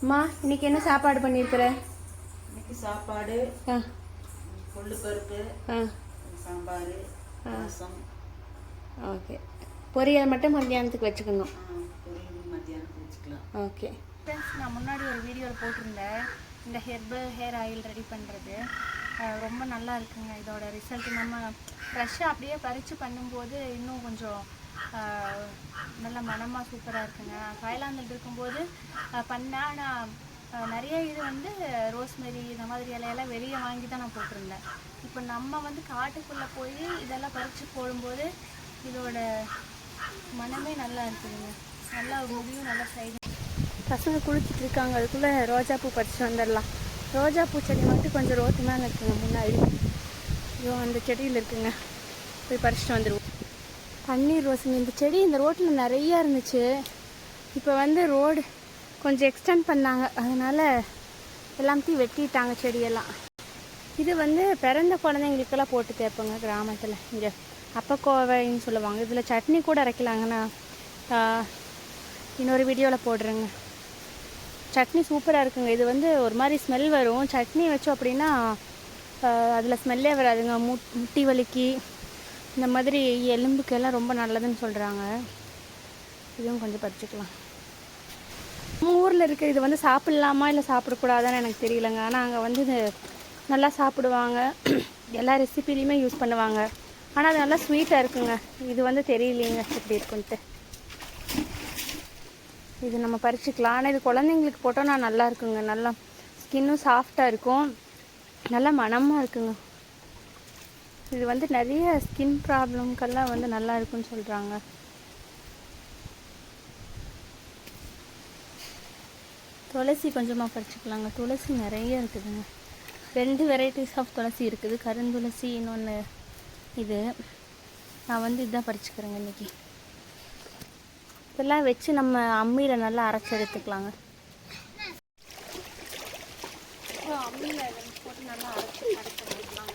அம்மா இன்னைக்கு என்ன சாப்பாடு பண்ணியிருக்கிற? இன்னைக்கு சாப்பாடு கொள்ளு பருப்பு, சாம்பார், ரசம். ஓகே, பொரியல் மட்டும் மத்தியானத்துக்கு வச்சுக்கணும். பொரியல் மத்தியானத்துக்கு வச்சுக்கலாம். ஓகே ஃப்ரெண்ட்ஸ், நான் முன்னாடி ஒரு வீடியோவில் போட்டிருந்தேன் இந்த ஹேர் ஆயில் ரெடி பண்ணுறது. ரொம்ப நல்லா இருக்குங்க இதோட ரிசல்ட். நம்ம ஃப்ரெஷ்ஷாக அப்படியே பறித்து பண்ணும்போது இன்னும் கொஞ்சம் நல்ல மனமாக சூப்பராக இருக்குங்க. தாய்லாந்தில் இருக்கும்போது பண்ணேன். ஆனால் நிறைய இது வந்து ரோஸ்மெரி இந்த மாதிரி இலையெல்லாம் வெளியே வாங்கி தான் நான் போட்டிருந்தேன். இப்போ நம்ம வந்து காட்டுக்குள்ளே போய் இதெல்லாம் பறித்து போடும்போது இதோட மனமே நல்லா இருக்குதுங்க. நல்லா முடியும், நல்லா சைடு. பசங்க குளிச்சுட்டு இருக்காங்க, அதுக்குள்ளே ரோஜாப்பூ பறித்து வந்துடலாம். ரோஜாப்பூ செடி மட்டும் கொஞ்சம் ரோட்டு மேலே இருக்குங்க முன்னாடி. ஐயோ, அந்த செடியில் இருக்குங்க, போய் பறிச்சுட்டு வந்துடுவோம். பன்னீர் ரோஸுங்க, இந்த செடி இந்த ரோட்டில் நிறையா இருந்துச்சு. இப்போ வந்து ரோடு கொஞ்சம் எக்ஸ்டெண்ட் பண்ணாங்க, அதனால் எல்லாத்தையும் வெட்டிட்டாங்க செடியெல்லாம். இது வந்து பிறந்த குழந்தைங்களுக்கெல்லாம் போட்டு தேய்ப்போங்க கிராமத்தில். இங்கே அப்பக்கோவைன்னு சொல்லுவாங்க. இதில் சட்னி கூட அரைக்கலாங்கண்ணா. இன்னொரு வீடியோவில் போடுறேங்க. சட்னி சூப்பராக இருக்குங்க. இது வந்து ஒரு மாதிரி ஸ்மெல் வரும். சட்னி வச்சோம் அப்படின்னா அதில் ஸ்மெல்லே வராதுங்க. முட்டி வலிக்கு இந்த மாதிரி எலும்புக்கெல்லாம் ரொம்ப நல்லதுன்னு சொல்கிறாங்க. இதுவும் கொஞ்சம் பறிச்சுக்கலாம். நம்ம ஊரில் இருக்க இது வந்து சாப்பிட்லாமா இல்லை சாப்பிடக்கூடாதான்னு எனக்கு தெரியலங்க. ஆனால் அங்கே வந்து இது நல்லா சாப்பிடுவாங்க, எல்லா ரெசிபிலையுமே யூஸ் பண்ணுவாங்க. ஆனால் அது நல்லா ஸ்வீட்டாக இருக்குங்க. இது வந்து தெரியலைங்க எப்படி இருக்குன்ட்டு. இது நம்ம பறிச்சுக்கலாம். ஆனால் இது குழந்தைங்களுக்கு போட்டோன்னா நல்லா இருக்குங்க. நல்லா ஸ்கின்னும் சாஃப்டாக இருக்கும், நல்லா மணமாக இருக்குங்க. இது வந்து நிறைய ஸ்கின் ப்ராப்ளம்க்கெல்லாம் வந்து நல்லா இருக்குன்னு சொல்கிறாங்க. துளசி கொஞ்சமாக பறிச்சுக்கலாங்க. துளசி நிறைய இருக்குதுங்க. 2 வெரைட்டிஸ் ஆஃப் துளசி இருக்குது. கருந்துளசி, இன்னொன்று இது. நான் வந்து இதுதான் பறிச்சுக்கிறேங்க இன்றைக்கி. இதெல்லாம் வச்சு நம்ம அம்மியில் நல்லா அரைச்சி எடுத்துக்கலாங்க. அம்மியில் போட்டு நல்லா அரைச்சி எடுத்துக்கலாங்க.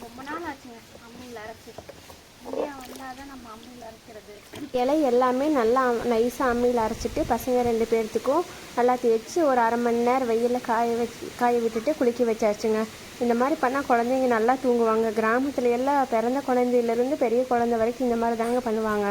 ரொம்ப நாள் ஆச்சுங்க அம்மியில் அரைச்சி. இந்தியா வந்தால் தான் நம்ம அம்மியில் அரைக்கிறது. இலை எல்லாமே நல்லா நைஸாக அம்மியில் அரைச்சிட்டு பசங்க 2 பேர்த்துக்கும் நல்லா தேய்ச்சி ஒரு அரை மணி நேரம் வெயிலில் காய விட்டுட்டு குளிக்க வச்சாச்சுங்க. இந்த மாதிரி பண்ணால் குழந்தைங்க நல்லா தூங்குவாங்க. கிராமத்துல எல்லாம் பிறந்த குழந்தையிலேருந்து பெரிய குழந்தை வரைக்கும் இந்த மாதிரி தாங்க பண்ணுவாங்க.